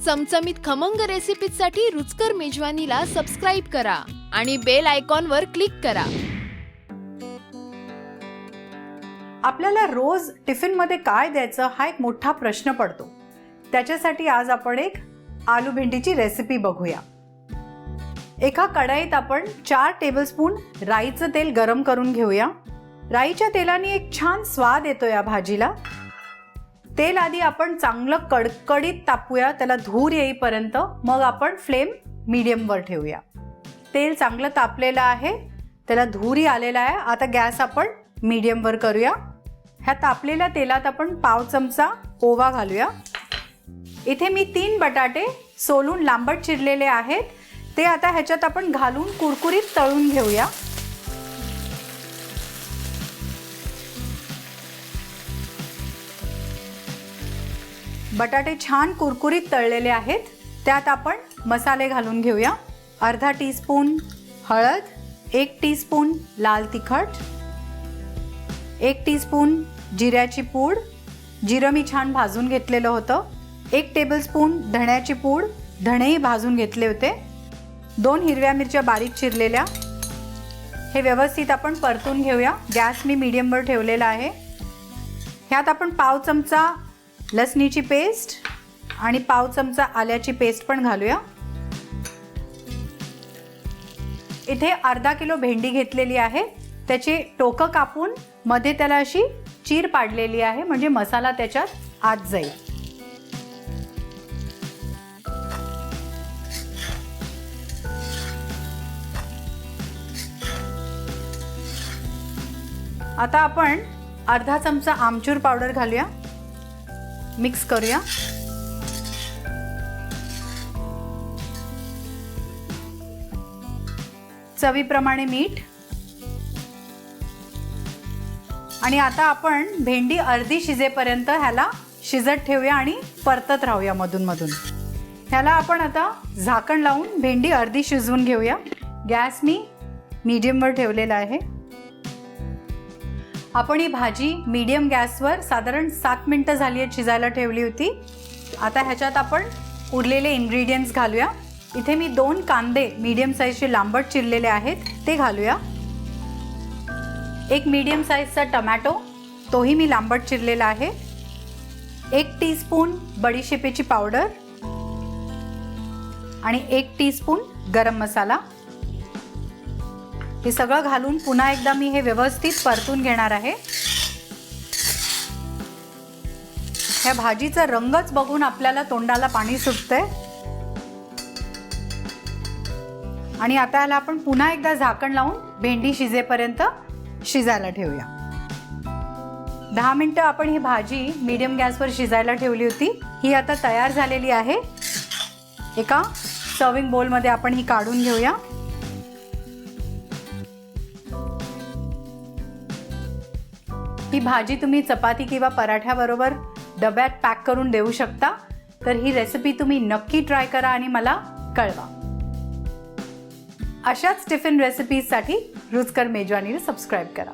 चमचमीत खमंग रेसिपीसाठी रुचकर मेजवानीला सबस्क्राइब करा आणि बेल आयकॉनवर क्लिक करा। आपल्याला रोज टिफिनमध्ये काय द्यायचं हा एक मोठा प्रश्न पडतो। त्याच्यासाठी आज आपण एक आलू भेंडीची रेसिपी बघूया। एका कढईत आपण 4 टेबलस्पून राईचं तेल गरम करून घेऊया। राईच्या तेलाने एक छान स्वाद येतो या भाजीला। तेल आधी आपण चांगलं कडकडीत तापूया, त्याला धूर येईपर्यंत। मग आपण फ्लेम मीडियमवर ठेवूया। तेल चांगलं तापलेलं आहे, त्याला धूरही आलेला आहे। आता गॅस आपण मीडियमवर करूया। ह्या तापलेल्या तेलात आपण पाव चमचा ओवा घालूया। इथे मी 3 बटाटे सोलून लांबट चिरलेले आहेत, ते आता ह्याच्यात आपण घालून कुरकुरीत तळून घेऊया। बटाटे छान कुरकुरीत तळलेले आहेत, त्यात आपण मसाले घालून घेऊया। अर्धा टीस्पून हळद, 1 टीस्पून लाल तिखट, 1 टीस्पून जिऱ्याची पूड, जिरं मी छान भाजून घेतलेलं होतं, 1 टेबलस्पून धण्याची पूड, धणेही भाजून घेतले होते, 2 हिरव्या मिरच्या बारीक चिरलेल्या। हे व्यवस्थित आपण परतून घेऊया। गॅस मी मीडियमवर ठेवलेला आहे। ह्यात आपण पाव चमचा लसणीची पेस्ट आणि पाव चमचा आल्याची पेस्ट पण घालूया। इथे अर्धा किलो भेंडी घेतलेली आहे, त्याची टोकं कापून मध्ये त्याला अशी चीर पाडलेली आहे, म्हणजे मसाला त्याच्यात आत जाईल। आता आपण अर्धा चमचा आमचूर पावडर घालूया, मिक्स करूया। चवीप्रमाणे मीठ। आणि आता आपण भेंडी अर्धी शिजेपर्यंत ह्याला शिजत ठेवूया आणि परतत राहूया मधून मधून। ह्याला आपण आता झाकण लावून भेंडी अर्धी शिजवून घेऊया। गॅस मी मीडियमवर ठेवलेला आहे। आपण ही भाजी मीडियम गॅसवर साधारण 7 मिनिटं झाली आहेत शिजायला ठेवली होती। आता ह्याच्यात आपण उरलेले इन्ग्रेडियंट्स घालूया। इथे मी 2 कांदे मीडियम साईजचे लांबट चिरलेले आहेत, ते घालूया। 1 मीडियम साईजचा टमॅटो, तोही मी लांबट चिरलेला आहे। 1 टीस्पून बडीशेपेची पावडर आणि 1 टीस्पून गरम मसाला। हे सगळं घालून पुन्हा एकदा मी हे व्यवस्थित परतून घेणार आहे। ह्या भाजीचा रंगच बघून आपल्याला तोंडाला पाणी सुटतंय। आणि आता याला आपण पुन्हा एकदा झाकण लावून भेंडी शिजेपर्यंत शिजायला ठेवूया। 10 मिनिटं आपण ही भाजी मीडियम गॅसवर शिजायला ठेवली होती। ही आता तयार झालेली आहे। एका सर्विंग बोलमध्ये आपण ही काढून घेऊया। ही भाजी तुम्ही चपाती किंवा पराठ्याबरोबर डब्यात पॅक करून देऊ शकता। तर ही रेसिपी तुम्ही नक्की ट्राय करा आणि मला कळवा। अशाच टिफिन रेसिपीजसाठी रुचकर मेजवानीला सबस्क्राइब करा।